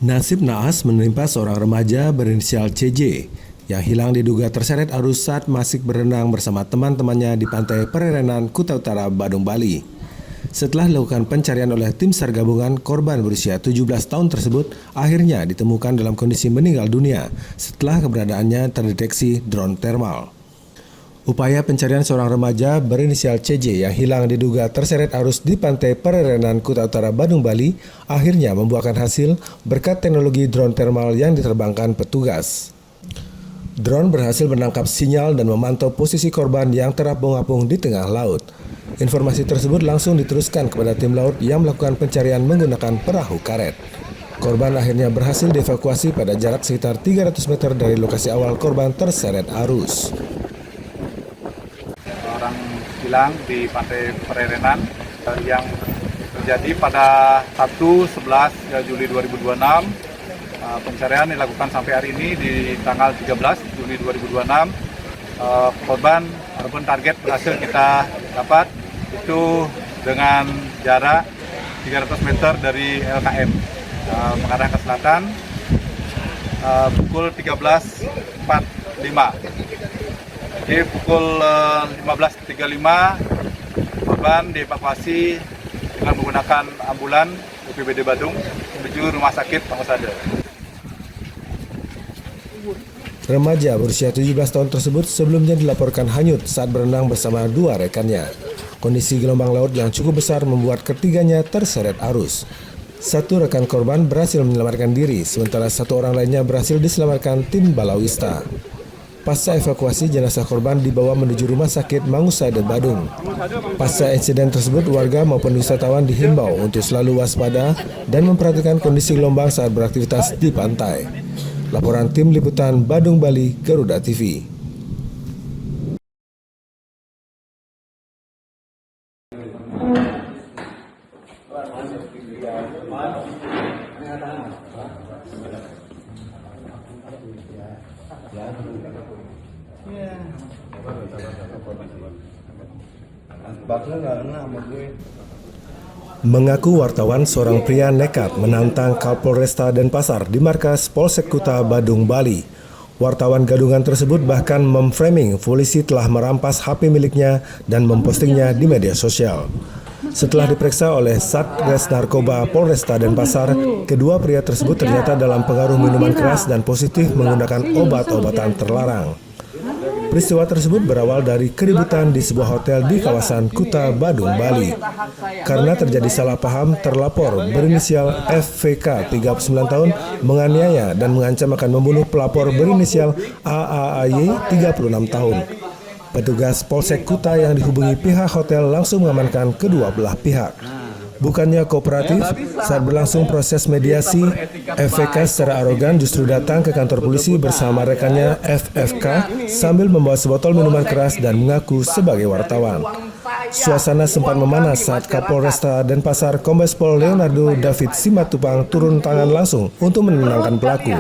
Nasib naas menimpa seorang remaja berinisial CJ yang hilang diduga terseret arus saat masih berenang bersama teman-temannya di pantai Pererenan, Kuta Utara, Badung, Bali. Setelah dilakukan pencarian oleh tim SAR gabungan, korban berusia 17 tahun tersebut akhirnya ditemukan dalam kondisi meninggal dunia setelah keberadaannya terdeteksi drone thermal. Upaya pencarian seorang remaja berinisial CJ yang hilang diduga terseret arus di pantai Pererenan, Kuta Utara, Badung, Bali akhirnya membuahkan hasil berkat teknologi drone thermal yang diterbangkan petugas. Drone berhasil menangkap sinyal dan memantau posisi korban yang terapung-apung di tengah laut. Informasi tersebut langsung diteruskan kepada tim laut yang melakukan pencarian menggunakan perahu karet. Korban akhirnya berhasil dievakuasi pada jarak sekitar 300 meter dari lokasi awal korban terseret arus. Hilang di pantai Pererenan yang terjadi pada Sabtu 11 Juli 2026. Pencarian dilakukan sampai hari ini di tanggal 13 Juli 2026. Korban ataupun target berhasil kita dapat itu dengan jarak 300 meter dari LKM mengarah ke selatan pukul 13.45. Di pukul 15.35 korban dievakuasi dengan menggunakan ambulan BPBD Badung menuju Rumah Sakit Pangosade. Remaja berusia 17 tahun tersebut sebelumnya dilaporkan hanyut saat berenang bersama dua rekannya. Kondisi gelombang laut yang cukup besar membuat ketiganya terseret arus. Satu rekan korban berhasil menyelamatkan diri, sementara satu orang lainnya berhasil diselamatkan tim Balawista. Pasca evakuasi, jenazah korban dibawa menuju Rumah Sakit Mangusade, Badung. Pasca insiden tersebut, warga maupun wisatawan dihimbau untuk selalu waspada dan memperhatikan kondisi gelombang saat beraktivitas di pantai. Laporan tim liputan Badung, Bali, Garuda TV. Mengaku wartawan, seorang pria nekat menantang Kapolresta Denpasar di markas Polsek Kuta Badung, Bali. Wartawan gadungan tersebut bahkan memframing polisi telah merampas HP miliknya dan mempostingnya di media sosial. Setelah diperiksa oleh Satgas Narkoba Polresta Denpasar, kedua pria tersebut ternyata dalam pengaruh minuman keras dan positif menggunakan obat-obatan terlarang. Peristiwa tersebut berawal dari keributan di sebuah hotel di kawasan Kuta Badung, Bali. Karena terjadi salah paham, terlapor berinisial FVK 39 tahun menganiaya dan mengancam akan membunuh pelapor berinisial AAAY 36 tahun. Petugas Polsek Kuta yang dihubungi pihak hotel langsung mengamankan kedua belah pihak. Bukannya kooperatif, saat berlangsung proses mediasi, FVK secara arogan justru datang ke kantor polisi bersama rekannya FFK sambil membawa sebotol minuman keras dan mengaku sebagai wartawan. Suasana sempat memanas saat Kapolresta Denpasar Kombes Pol Leonardo David Simatupang turun tangan langsung untuk menenangkan pelaku.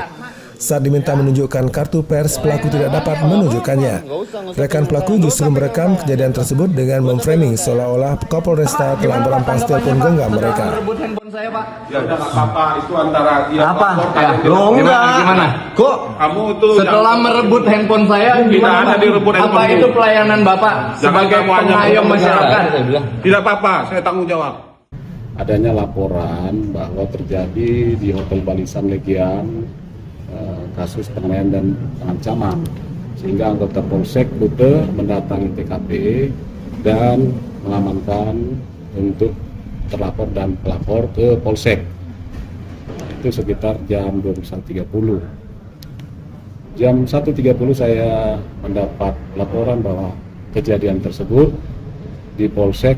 Saat diminta menunjukkan kartu pers, pelaku tidak dapat menunjukkannya. Rekan pelaku justru merekam kejadian tersebut dengan memframing seolah-olah Kapolresta telah merampas telepon genggam mereka. Ya udah nggak apa-apa, itu antara dia apa? Gimana? Kok kamu tuh setelah merebut handphone saya tidak ada direbut handphone. Apa itu pelayanan Bapak sebagai pengayom masyarakat? Tidak apa-apa, saya tanggung jawab. adanya laporan bahwa terjadi di Hotel Balisan Legian kasus penganiayaan dan pengancaman, sehingga anggota Polsek Kute mendatangi TKP dan mengamankan untuk terlapor dan pelapor ke Polsek. Itu sekitar jam 21.30. Jam 1.30 saya mendapat laporan bahwa kejadian tersebut di Polsek,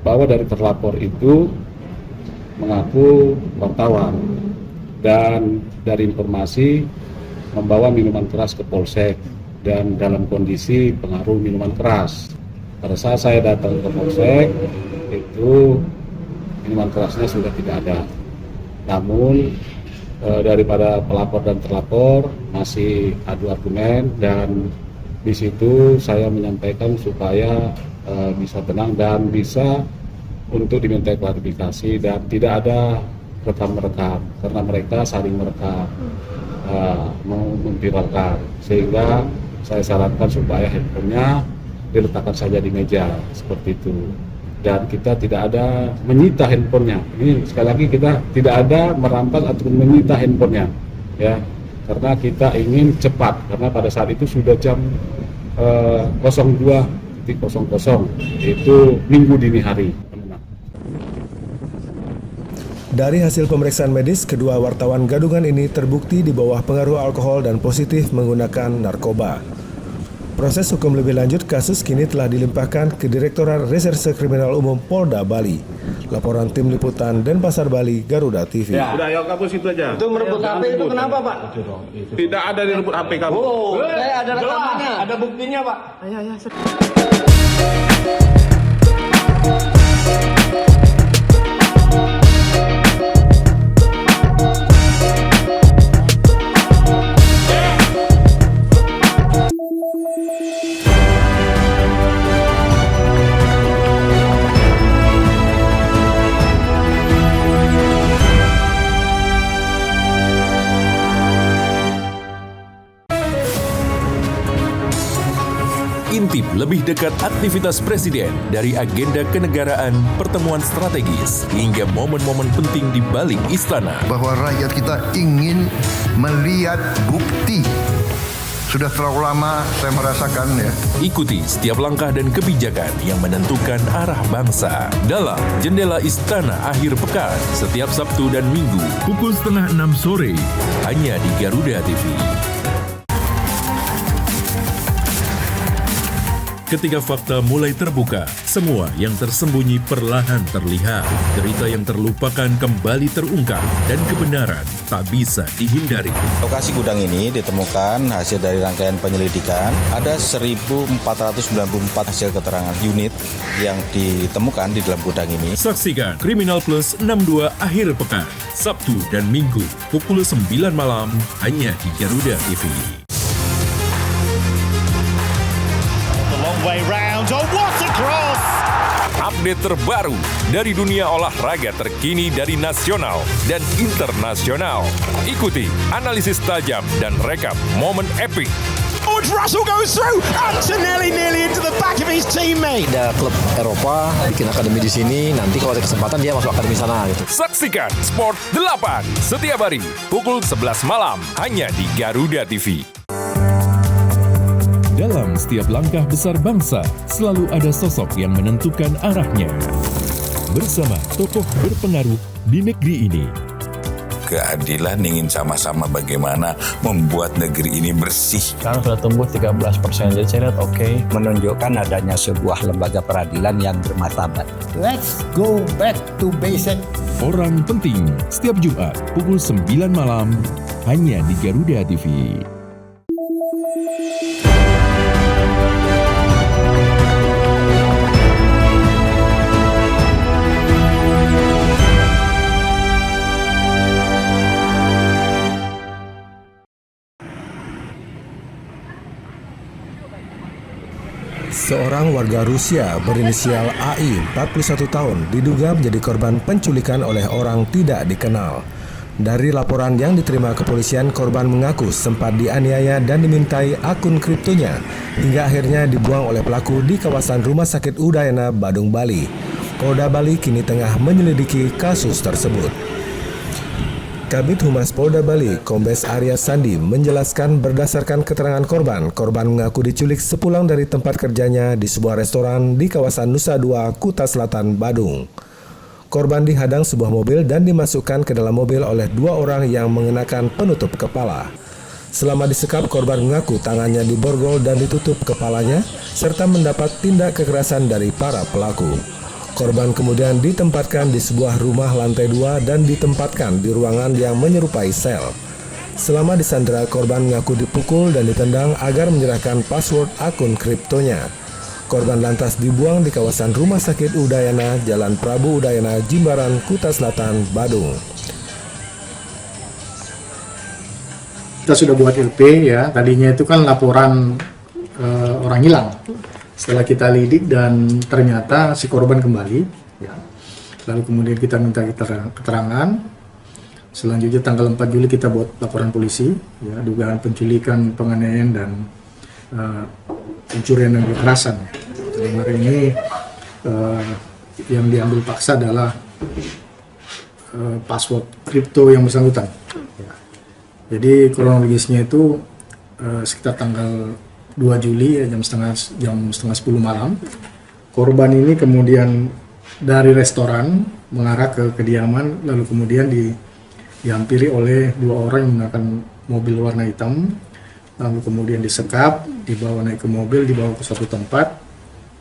bahwa dari terlapor itu mengaku wartawan dan dari informasi membawa minuman keras ke Polsek dan dalam kondisi pengaruh minuman keras. Pada saat saya datang ke Polsek, itu minuman kerasnya sudah tidak ada. Namun daripada pelapor dan terlapor masih adu argumen, dan di situ saya menyampaikan supaya bisa tenang dan bisa untuk diminta klarifikasi dan tidak ada rekam-rekam, karena mereka saling merekam, memviralkan, sehingga saya sarankan supaya handphonenya diletakkan saja di meja seperti itu. Dan kita tidak ada menyita handphonenya. Ini sekali lagi kita tidak ada merampas atau menyita handphonenya, ya, karena kita ingin cepat. Karena pada saat itu sudah jam 02.00, itu Minggu dini hari. Dari hasil pemeriksaan medis, kedua wartawan gadungan ini terbukti di bawah pengaruh alkohol dan positif menggunakan narkoba. Proses hukum lebih lanjut kasus kini telah dilimpahkan ke Direktorat Reserse Kriminal Umum Polda Bali. Laporan Tim Liputan Denpasar Bali, Garuda TV. Ya. Udah, yuk kamu situ aja. Itu merebut HP itu kenapa, Pak? Tidak ada di rebut HP kamu. Oh, saya ada rekamannya, ada buktinya, Pak. Intip lebih dekat aktivitas Presiden dari agenda kenegaraan, pertemuan strategis, hingga momen-momen penting di balik istana. Bahwa rakyat kita ingin melihat bukti. Sudah terlalu lama saya merasakan, ya. Ikuti setiap langkah dan kebijakan yang menentukan arah bangsa dalam Jendela Istana Akhir Pekan setiap Sabtu dan Minggu pukul 5:30 sore hanya di Garuda TV. Ketika fakta mulai terbuka, semua yang tersembunyi perlahan terlihat. Cerita yang terlupakan kembali terungkap dan kebenaran tak bisa dihindari. Lokasi gudang ini ditemukan hasil dari rangkaian penyelidikan. Ada 1.494 hasil keterangan unit yang ditemukan di dalam gudang ini. Saksikan Kriminal Plus 62 Akhir Pekan, Sabtu dan Minggu, pukul 9 malam, hanya di Garuda TV. Way round. Oh, what a cross! Update terbaru dari dunia olahraga terkini dari nasional dan internasional. Ikuti analisis tajam dan rekap momen epik. George Russell goes through. Antonelli nearly into the back of his teammate. Ada klub Eropa bikin akademi di sini. Nanti kalau ada kesempatan dia masuk akademi sana gitu. Saksikan Sport 8 setiap hari pukul 11 malam hanya di Garuda TV. Dalam setiap langkah besar bangsa, selalu ada sosok yang menentukan arahnya. Bersama tokoh berpengaruh di negeri ini. Keadilan ingin sama-sama bagaimana membuat negeri ini bersih. Sekarang sudah tumbuh 13%, jadi saya lihat oke. Menunjukkan adanya sebuah lembaga peradilan yang bermartabat. Let's go back to basic. Orang penting, setiap Jumat pukul 9 malam, hanya di Garuda TV. Seorang warga Rusia berinisial AI, 41 tahun, diduga menjadi korban penculikan oleh orang tidak dikenal. Dari laporan yang diterima kepolisian, korban mengaku sempat dianiaya dan dimintai akun kriptonya, hingga akhirnya dibuang oleh pelaku di kawasan Rumah Sakit Udayana, Badung, Bali. Polda Bali kini tengah menyelidiki kasus tersebut. Kabid Humas Polda Bali, Kombes Arya Sandi, menjelaskan berdasarkan keterangan korban mengaku diculik sepulang dari tempat kerjanya di sebuah restoran di kawasan Nusa Dua, Kuta Selatan, Badung. Korban dihadang sebuah mobil dan dimasukkan ke dalam mobil oleh 2 orang yang mengenakan penutup kepala. Selama disekap, korban mengaku tangannya diborgol dan ditutup kepalanya, serta mendapat tindak kekerasan dari para pelaku. Korban kemudian ditempatkan di sebuah rumah lantai 2 dan ditempatkan di ruangan yang menyerupai sel. Selama disandera, korban mengaku dipukul dan ditendang agar menyerahkan password akun kriptonya. Korban lantas dibuang di kawasan Rumah Sakit Udayana, Jalan Prabu Udayana, Jimbaran, Kuta Selatan, Badung. Kita sudah buat LP ya, tadinya itu kan laporan orang hilang. Setelah kita lidik dan ternyata si korban kembali, ya. Lalu kemudian kita minta keterangan. Selanjutnya tanggal 4 Juli kita buat laporan polisi, ya, dugaan penculikan, penganiayaan dan pencurian dan kekerasan. Jadi hari ini yang diambil paksa adalah password kripto yang bersangkutan. Ya. Jadi kronologisnya itu sekitar tanggal 2 Juli jam setengah 10 malam, korban ini kemudian dari restoran mengarah ke kediaman, lalu kemudian dihampiri oleh 2 orang yang menggunakan mobil warna hitam, lalu kemudian disekap, dibawa naik ke mobil, dibawa ke suatu tempat,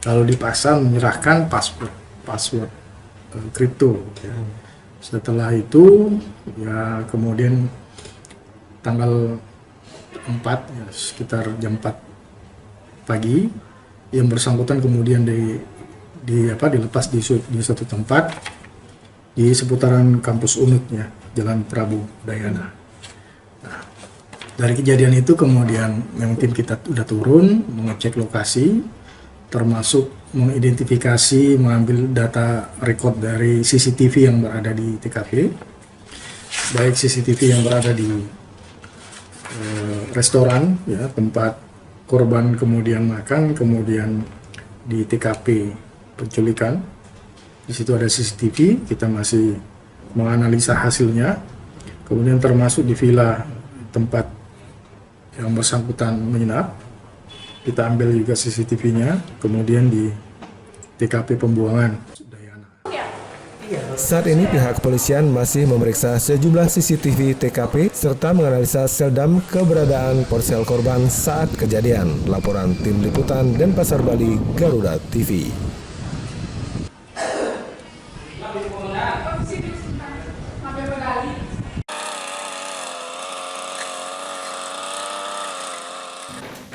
lalu dipaksa menyerahkan password kripto. Ya. Setelah itu ya kemudian tanggal 4 ya, sekitar jam 4 pagi, yang bersangkutan kemudian dilepas di suatu tempat di seputaran kampus Unut ya, Jalan Prabu Udayana. Nah, dari kejadian itu kemudian memang tim kita udah turun mengecek lokasi, termasuk mengidentifikasi, mengambil data record dari CCTV yang berada di TKP, baik CCTV yang berada di restoran ya, tempat korban kemudian makan, kemudian di TKP penculikan, di situ ada CCTV, kita masih menganalisa hasilnya, kemudian termasuk di villa tempat yang bersangkutan menginap, kita ambil juga CCTV-nya, kemudian di TKP pembuangan. Saat ini pihak kepolisian masih memeriksa sejumlah CCTV TKP serta menganalisa seldam keberadaan ponsel korban saat kejadian. Laporan Tim Liputan Denpasar Bali, Garuda TV.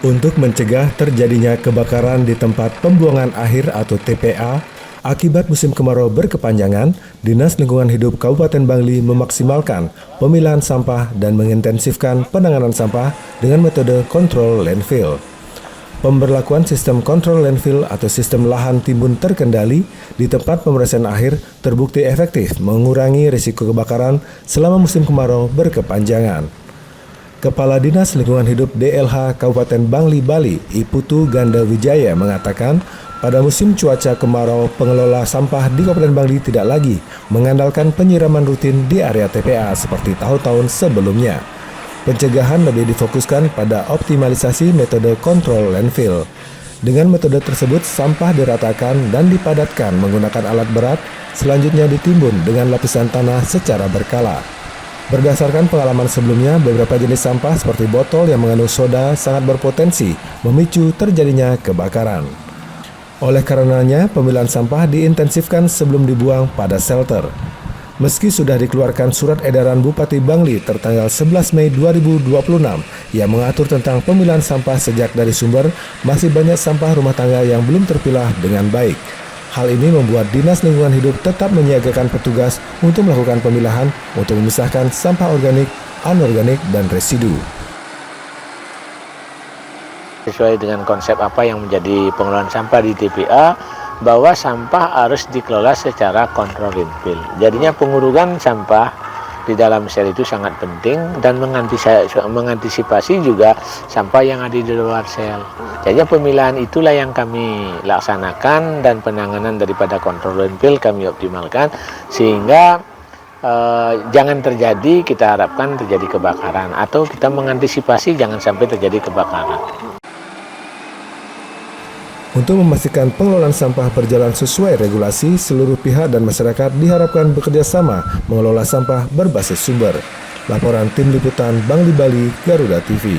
Untuk mencegah terjadinya kebakaran di tempat pembuangan akhir atau TPA, akibat musim kemarau berkepanjangan, Dinas Lingkungan Hidup Kabupaten Bangli memaksimalkan pemilahan sampah dan mengintensifkan penanganan sampah dengan metode kontrol landfill. Pemberlakuan sistem kontrol landfill atau sistem lahan timbun terkendali di tempat pemrosesan akhir terbukti efektif mengurangi risiko kebakaran selama musim kemarau berkepanjangan. Kepala Dinas Lingkungan Hidup DLH Kabupaten Bangli, Bali, Iputu Ganda Wijaya mengatakan, pada musim cuaca kemarau, pengelola sampah di Kabupaten Bangli tidak lagi mengandalkan penyiraman rutin di area TPA seperti tahun-tahun sebelumnya. Pencegahan lebih difokuskan pada optimalisasi metode kontrol landfill. Dengan metode tersebut, sampah diratakan dan dipadatkan menggunakan alat berat, selanjutnya ditimbun dengan lapisan tanah secara berkala. Berdasarkan pengalaman sebelumnya, beberapa jenis sampah seperti botol yang mengandung soda sangat berpotensi memicu terjadinya kebakaran. Oleh karenanya, pemilahan sampah diintensifkan sebelum dibuang pada shelter. Meski sudah dikeluarkan surat edaran Bupati Bangli tertanggal 11 Mei 2026 yang mengatur tentang pemilahan sampah sejak dari sumber, masih banyak sampah rumah tangga yang belum terpilah dengan baik. Hal ini membuat Dinas Lingkungan Hidup tetap menyiagakan petugas untuk melakukan pemilahan untuk memisahkan sampah organik, anorganik, dan residu. Sesuai dengan konsep apa yang menjadi pengelolaan sampah di TPA, bahwa sampah harus dikelola secara kontrol landfill. Jadinya pengurugan sampah di dalam sel itu sangat penting, dan mengantisipasi juga sampah yang ada di luar sel. Jadi pemilahan itulah yang kami laksanakan, dan penanganan daripada kontrol landfill kami optimalkan sehingga jangan terjadi, kita harapkan terjadi kebakaran, atau kita mengantisipasi jangan sampai terjadi kebakaran. Untuk memastikan pengelolaan sampah berjalan sesuai regulasi, seluruh pihak dan masyarakat diharapkan bekerja sama mengelola sampah berbasis sumber. Laporan Tim Liputan Bank di Bali, Garuda TV.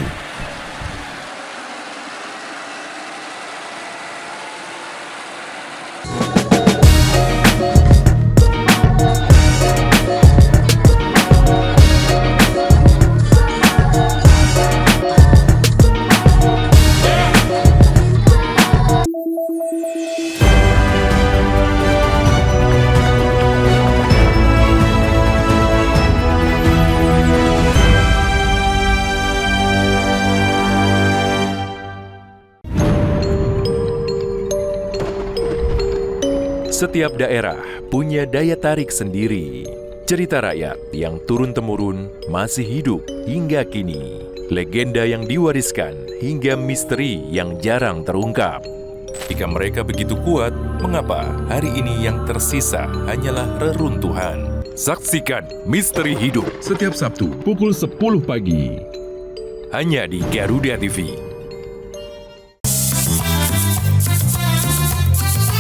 Setiap daerah punya daya tarik sendiri. Cerita rakyat yang turun-temurun masih hidup hingga kini. Legenda yang diwariskan hingga misteri yang jarang terungkap. Jika mereka begitu kuat, mengapa hari ini yang tersisa hanyalah reruntuhan? Saksikan Misteri Hidup setiap Sabtu pukul 10 pagi. Hanya di Garuda TV.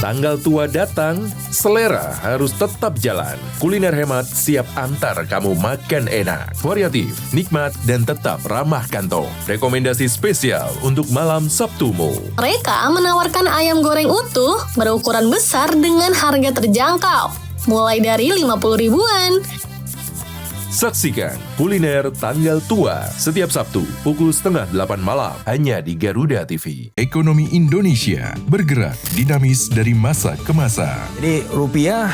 Tanggal tua datang, selera harus tetap jalan. Kuliner hemat siap antar kamu makan enak, variatif, nikmat, dan tetap ramah kantong. Rekomendasi spesial untuk malam Sabtumu. Mereka menawarkan ayam goreng utuh berukuran besar dengan harga terjangkau, mulai dari 50 ribuan. Saksikan Kuliner Tanggal Tua setiap Sabtu pukul 7:30 malam hanya di Garuda TV. Ekonomi Indonesia bergerak dinamis dari masa ke masa. Jadi rupiah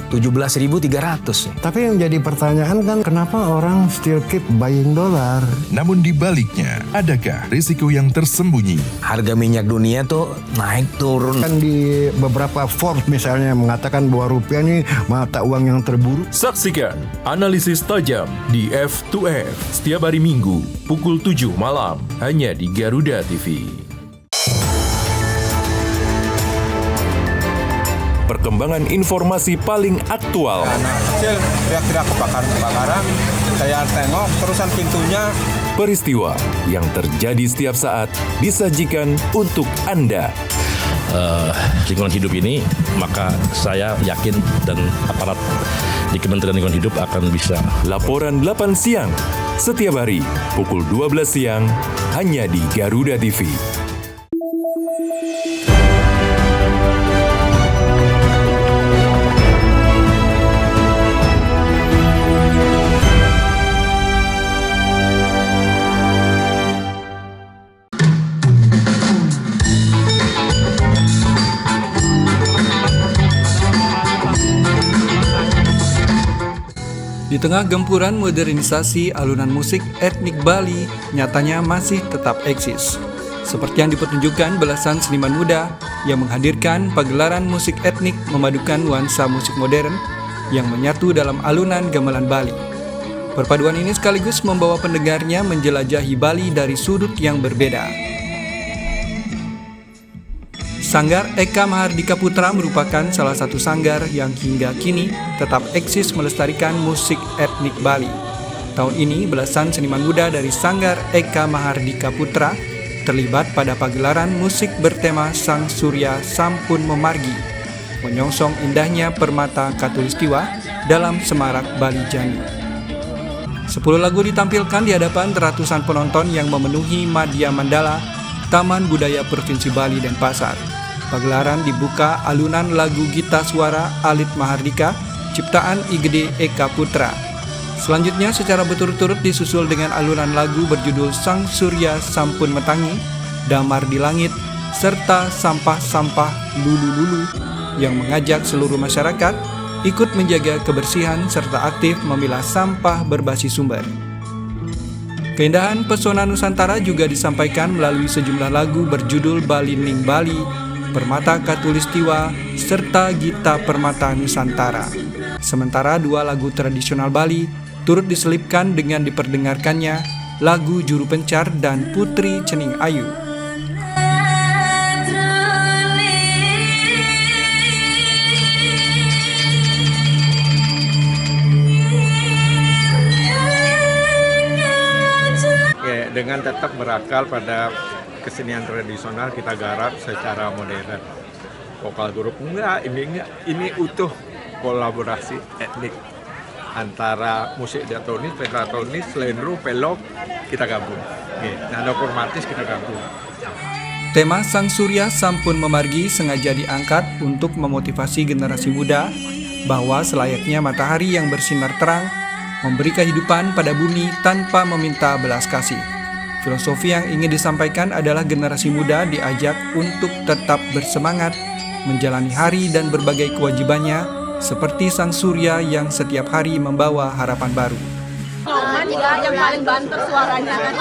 17.300. Tapi yang jadi pertanyaan kan kenapa orang still keep buying dolar? Namun di baliknya, adakah risiko yang tersembunyi? Harga minyak dunia tuh naik turun. Kan di beberapa Forbes misalnya mengatakan bahwa rupiah ini mata uang yang terburuk. Saksikan analisis tajam di F2F setiap hari Minggu pukul 7 malam hanya di Garuda TV. Perkembangan informasi paling aktual. Kecil teriak-teriak kebakaran, saya tengok terusan pintunya. Peristiwa yang terjadi setiap saat disajikan untuk Anda. Lingkungan hidup ini, maka saya yakin dan aparat di Kementerian Lingkungan Hidup akan bisa. Laporan 8 siang setiap hari pukul 12 siang hanya di Garuda TV. Di tengah gempuran modernisasi, alunan musik etnik Bali nyatanya masih tetap eksis. Seperti yang dipertunjukkan belasan seniman muda yang menghadirkan pagelaran musik etnik memadukan nuansa musik modern yang menyatu dalam alunan gamelan Bali. Perpaduan ini sekaligus membawa pendengarnya menjelajahi Bali dari sudut yang berbeda. Sanggar Eka Mahardika Putra merupakan salah satu sanggar yang hingga kini tetap eksis melestarikan musik etnik Bali. Tahun ini, belasan seniman muda dari Sanggar Eka Mahardika Putra terlibat pada pagelaran musik bertema Sang Surya Sampun Memargi, menyongsong indahnya permata Katulistiwa dalam semarak Bali Jani. 10 lagu ditampilkan di hadapan ratusan penonton yang memenuhi Madya Mandala, Taman Budaya Provinsi Bali Denpasar. Pagelaran dibuka alunan lagu Gita Suara Alit Mahardika, ciptaan Igede Eka Putra. Selanjutnya secara berturut-turut disusul dengan alunan lagu berjudul Sang Surya Sampun Metangi, Damar di Langit, serta Sampah-Sampah Lulu-Lulu yang mengajak seluruh masyarakat ikut menjaga kebersihan serta aktif memilah sampah berbasis sumber. Keindahan pesona Nusantara juga disampaikan melalui sejumlah lagu berjudul Bali Ning Bali, Permata Katulistiwa, serta Gita Permata Nusantara. Sementara dua lagu tradisional Bali turut diselipkan dengan diperdengarkannya lagu Juru Pencar dan Putri Cening Ayu. Dengan tetap berakal pada kesenian tradisional, kita garap secara modern. Vokal grup ini utuh kolaborasi etnik antara musik diatonis, pentatonic, slendro, pelok kita gabung. Nada kromatis kita gabung. Tema Sang Surya Sampun Memargi sengaja diangkat untuk memotivasi generasi muda bahwa selayaknya matahari yang bersinar terang memberi kehidupan pada bumi tanpa meminta belas kasih. Filosofi yang ingin disampaikan adalah generasi muda diajak untuk tetap bersemangat, menjalani hari dan berbagai kewajibannya, seperti Sang Surya yang setiap hari membawa harapan baru. Yang paling banter suaranya kan?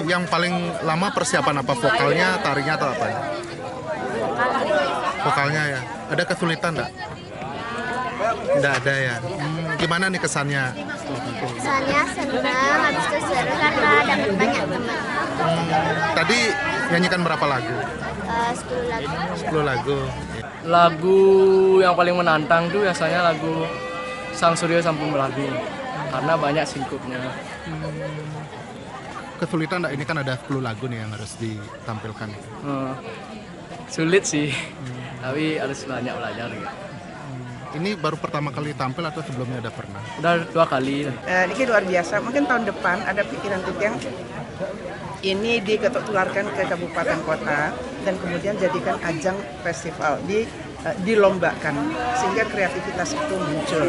Yang paling lama persiapan apa? Vokalnya, tarinya atau apa? Vokalnya ya. Ada kesulitan enggak? Enggak ada ya. Gimana nih kesannya? Kesannya senang, habis itu seru karena dapat banyak teman. Tadi nyanyikan berapa lagu? 10 lagu. 10 lagu. Lagu yang paling menantang tuh biasanya lagu Sang Surya Sampun Memargi karena banyak singkupnya. Kesulitan enggak? Ini kan ada 10 lagu nih yang harus ditampilkan. Sulit sih, tapi harus banyak belajar gitu. Ini baru pertama kali tampil atau sebelumnya udah pernah? Udah 2 kali. Ini luar biasa. Mungkin tahun depan ada pikiran yang ini diketularkan ke kabupaten kota dan kemudian jadikan ajang festival, dilombakan sehingga kreativitas itu muncul.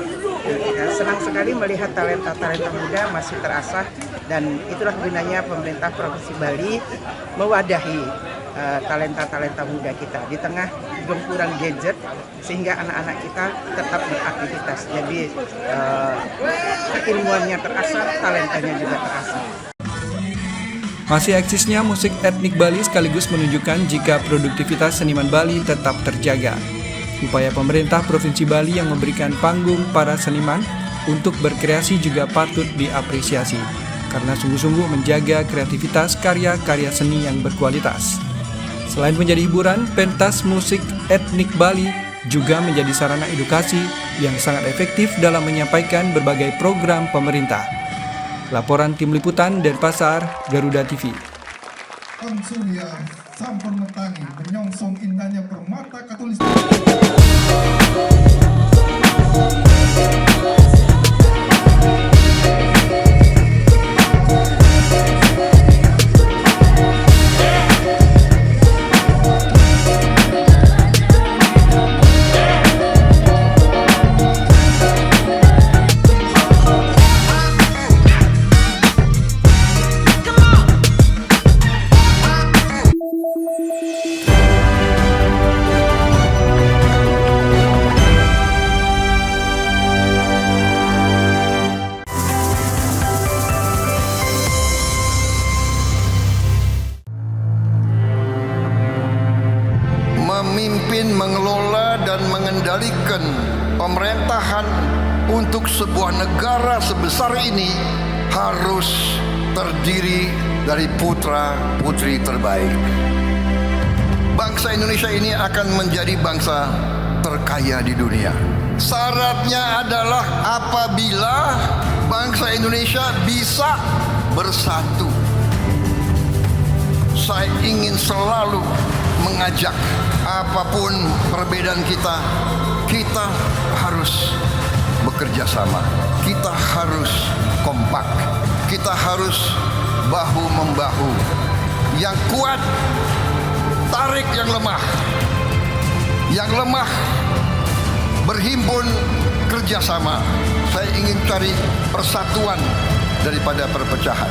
Senang sekali melihat talenta-talenta muda masih terasah dan itulah gunanya pemerintah Provinsi Bali mewadahi talenta-talenta muda kita di tengah gempuran gadget sehingga anak-anak kita tetap beraktivitas. Jadi keilmuannya terasah, talentanya juga terasah. Masih eksisnya musik etnik Bali sekaligus menunjukkan jika produktivitas seniman Bali tetap terjaga. Upaya pemerintah Provinsi Bali yang memberikan panggung para seniman untuk berkreasi juga patut diapresiasi karena sungguh-sungguh menjaga kreativitas karya-karya seni yang berkualitas. Selain menjadi hiburan, pentas musik etnik Bali juga menjadi sarana edukasi yang sangat efektif dalam menyampaikan berbagai program pemerintah. Laporan Tim Liputan Denpasar, Garuda TV. Sang Surya Sampun Memargi menyongsong indahnya permata katulistikan. Memimpin, mengelola, dan mengendalikan pemerintahan untuk sebuah negara sebesar ini harus terdiri dari putra-putri terbaik. Bangsa Indonesia ini akan menjadi bangsa terkaya di dunia. Syaratnya adalah apabila bangsa Indonesia bisa bersatu. Saya ingin selalu mengajak apapun perbedaan kita, kita harus bekerja sama, kita harus kompak, kita harus bahu-membahu. Yang kuat tarik yang lemah berhimpun kerjasama. Saya ingin cari persatuan daripada perpecahan.